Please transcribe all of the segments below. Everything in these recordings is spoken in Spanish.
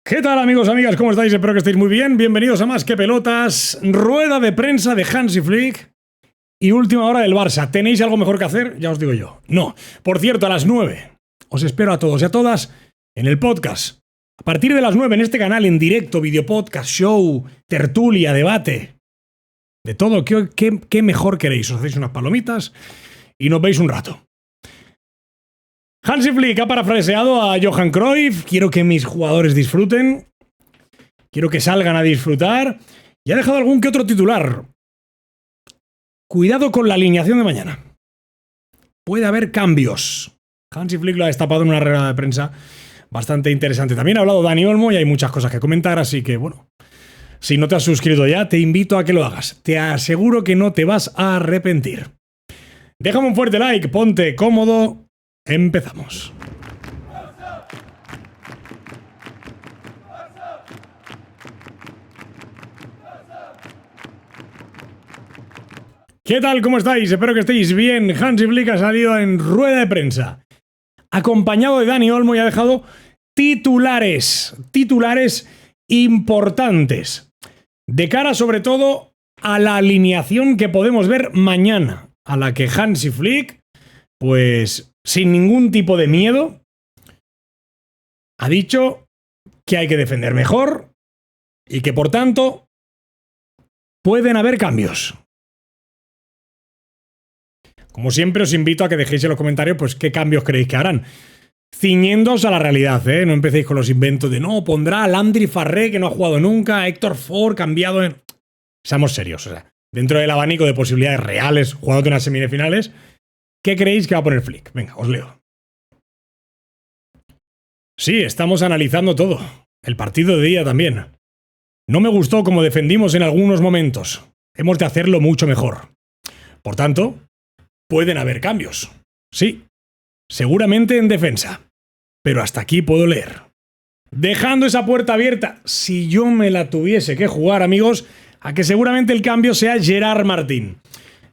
¿Qué tal, amigos, amigas? ¿Cómo estáis? Espero que estéis muy bien. Bienvenidos a Más que Pelotas. Rueda de prensa de Hansi Flick y última hora del Barça. ¿Tenéis algo mejor que hacer? Ya os digo yo. No. Por cierto, a las 9 os espero a todos y a todas en el podcast. A partir de las 9 en este canal, en directo, video podcast, show, tertulia, debate. De todo. ¿Qué mejor queréis? Os hacéis unas palomitas y nos veis un rato. Hansi Flick ha parafraseado a Johan Cruyff. Quiero que mis jugadores disfruten. Quiero que salgan a disfrutar. Y ha dejado algún que otro titular. Cuidado con la alineación de mañana. Puede haber cambios. Hansi Flick lo ha destapado en una rueda de prensa bastante interesante. También ha hablado Dani Olmo y hay muchas cosas que comentar, así que bueno. Si no te has suscrito ya, te invito a que lo hagas. Te aseguro que no te vas a arrepentir. Déjame un fuerte like, ponte cómodo. Empezamos. ¿Qué tal? ¿Cómo estáis? Espero que estéis bien. Hansi Flick ha salido en rueda de prensa, acompañado de Dani Olmo, y ha dejado titulares importantes, de cara sobre todo a la alineación que podemos ver mañana, a la que Hansi Flick, pues sin ningún tipo de miedo, ha dicho que hay que defender mejor y que por tanto pueden haber cambios. Como siempre, os invito a que dejéis en los comentarios pues qué cambios creéis que harán. Ciñéndoos a la realidad, ¿eh? No empecéis con los inventos de no, pondrá a Landry Farré, que no ha jugado nunca, a Héctor Ford cambiado en... Seamos serios, o sea, dentro del abanico de posibilidades reales, jugado de unas semifinales, ¿qué creéis que va a poner Flick? Venga, os leo. Sí, estamos analizando todo. El partido de día también. No me gustó como defendimos en algunos momentos. Hemos de hacerlo mucho mejor. Por tanto, pueden haber cambios. Sí, seguramente en defensa. Pero hasta aquí puedo leer. Dejando esa puerta abierta, si yo me la tuviese que jugar, amigos, a que seguramente el cambio sea Gerard Martín.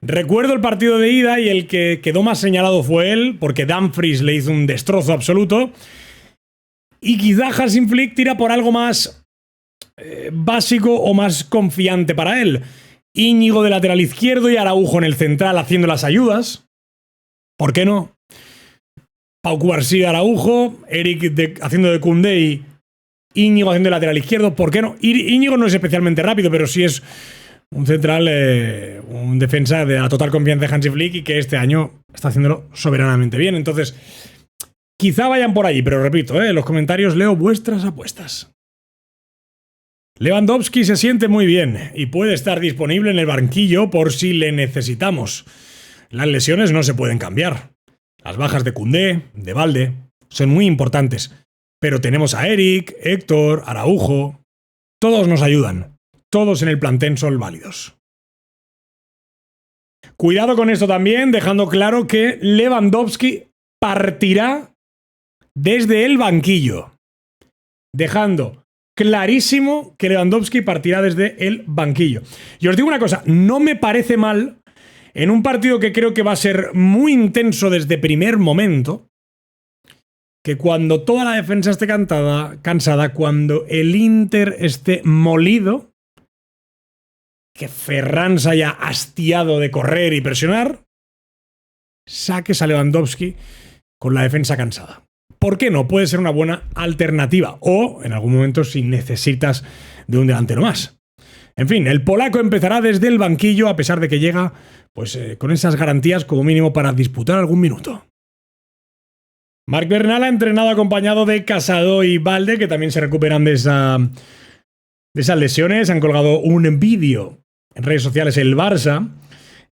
Recuerdo el partido de ida y el que quedó más señalado fue él, porque Dumfries le hizo un destrozo absoluto. Y quizá Hansi Flick tira por algo más básico o más confiante para él. Íñigo de lateral izquierdo y Araujo en el central haciendo las ayudas. ¿Por qué no? Pau Cubarsí, Araujo, Eric haciendo de Koundé y Íñigo haciendo de lateral izquierdo. ¿Por qué no? Íñigo no es especialmente rápido, pero sí es un central, un defensa de la total confianza de Hansi Flick y que este año está haciéndolo soberanamente bien. Entonces, quizá vayan por allí, pero repito, en los comentarios leo vuestras apuestas. Lewandowski se siente muy bien y puede estar disponible en el banquillo por si le necesitamos. Las lesiones no se pueden cambiar. Las bajas de Koundé, de Balde, son muy importantes. Pero tenemos a Eric, Héctor, Araujo. Todos nos ayudan. Todos en el plantel son válidos. Cuidado con esto también, dejando claro que Lewandowski partirá desde el banquillo. Dejando clarísimo que Lewandowski partirá desde el banquillo. Y os digo una cosa, no me parece mal, en un partido que creo que va a ser muy intenso desde primer momento, que cuando toda la defensa esté cansada, cuando el Inter esté molido, que Ferran se haya hastiado de correr y presionar, saques a Lewandowski con la defensa cansada. ¿Por qué no? Puede ser una buena alternativa. O, en algún momento, si necesitas de un delantero más. En fin, el polaco empezará desde el banquillo, a pesar de que llega pues, con esas garantías como mínimo para disputar algún minuto. Marc Bernal ha entrenado acompañado de Casado y Balde, que también se recuperan de esas lesiones. Han colgado un vídeo en redes sociales el Barça.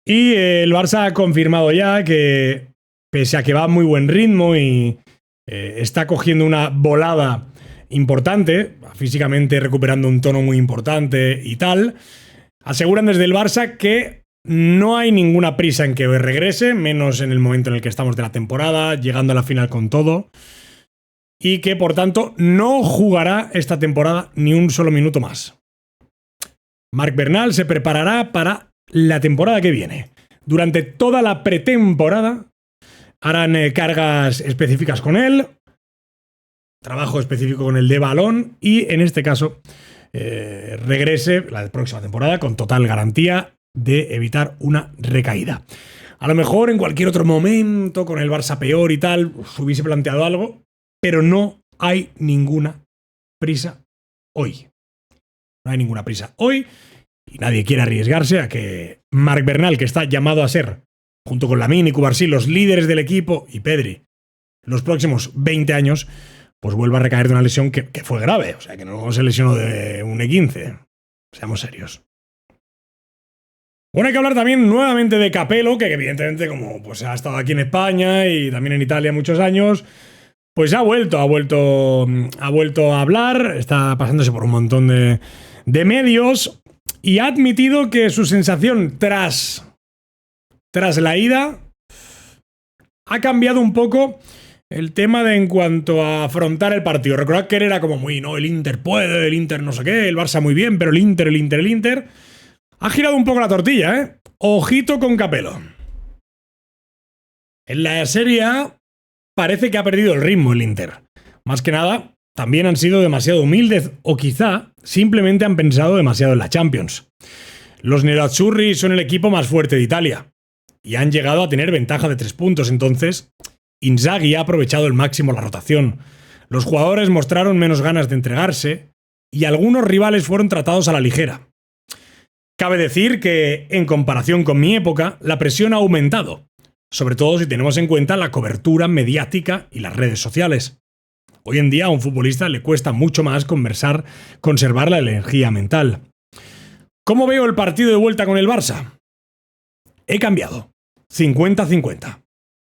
Y el Barça ha confirmado ya que, pese a que va a muy buen ritmo y está cogiendo una volada importante, físicamente recuperando un tono muy importante y tal, aseguran desde el Barça que no hay ninguna prisa en que regrese, menos en el momento en el que estamos de la temporada, llegando a la final con todo, y que por tanto no jugará esta temporada ni un solo minuto más. Marc Bernal se preparará para la temporada que viene. Durante toda la pretemporada harán cargas específicas con él, trabajo específico con el de balón y en este caso regrese la próxima temporada con total garantía de evitar una recaída. A lo mejor en cualquier otro momento, con el Barça peor y tal, se hubiese planteado algo, pero no hay ninguna prisa hoy. No hay ninguna prisa hoy y nadie quiere arriesgarse a que Marc Bernal, que está llamado a ser, junto con Lamine y Cubarsí, los líderes del equipo, y Pedri, los próximos 20 años, pues vuelva a recaer de una lesión que fue grave. O sea, que no se lesionó de un E15. Seamos serios. Bueno, hay que hablar también nuevamente de Capello, que evidentemente, como pues ha estado aquí en España y también en Italia muchos años, pues ha vuelto a hablar, está pasándose por un montón de medios y ha admitido que su sensación tras la ida ha cambiado un poco el tema de en cuanto a afrontar el partido. Recordad que él era como muy, no, el Inter puede, el Inter no sé qué, el Barça muy bien, pero el Inter. Ha girado un poco la tortilla, ¿eh? Ojito con Capello. En la Serie A parece que ha perdido el ritmo el Inter. Más que nada, también han sido demasiado humildes o quizá simplemente han pensado demasiado en la Champions. Los nerazzurri son el equipo más fuerte de Italia y han llegado a tener ventaja de 3 puntos, entonces Inzaghi ha aprovechado al máximo la rotación. Los jugadores mostraron menos ganas de entregarse y algunos rivales fueron tratados a la ligera. Cabe decir que, en comparación con mi época, la presión ha aumentado, sobre todo si tenemos en cuenta la cobertura mediática y las redes sociales. Hoy en día a un futbolista le cuesta mucho más conservar la energía mental. ¿Cómo veo el partido de vuelta con el Barça? He cambiado. 50-50.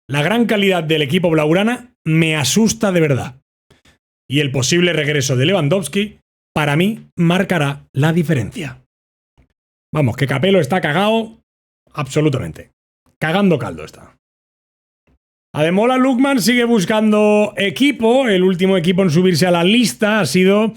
La gran calidad del equipo blaugrana me asusta de verdad. Y el posible regreso de Lewandowski, para mí, marcará la diferencia. Vamos, que Capello está cagado absolutamente. Cagando caldo está. Ademola Lookman sigue buscando equipo. El último equipo en subirse a la lista ha sido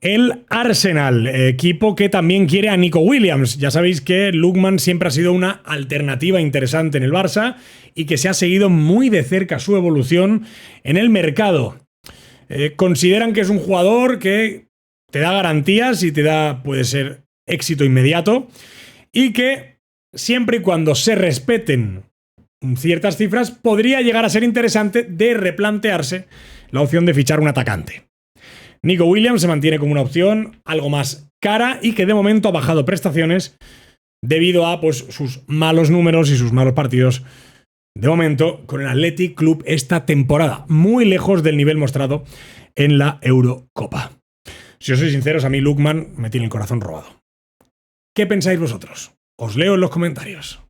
el Arsenal, equipo que también quiere a Nico Williams. Ya sabéis que Lookman siempre ha sido una alternativa interesante en el Barça y que se ha seguido muy de cerca su evolución en el mercado. Consideran que es un jugador que te da garantías y puede ser éxito inmediato y que siempre y cuando se respeten ciertas cifras podría llegar a ser interesante de replantearse la opción de fichar un atacante. Nico Williams se mantiene como una opción algo más cara y que de momento ha bajado prestaciones debido a pues, sus malos números y sus malos partidos de momento con el Athletic Club esta temporada, muy lejos del nivel mostrado en la Eurocopa. Si os soy sinceros, a mí Lookman me tiene el corazón robado. ¿Qué pensáis vosotros? Os leo en los comentarios.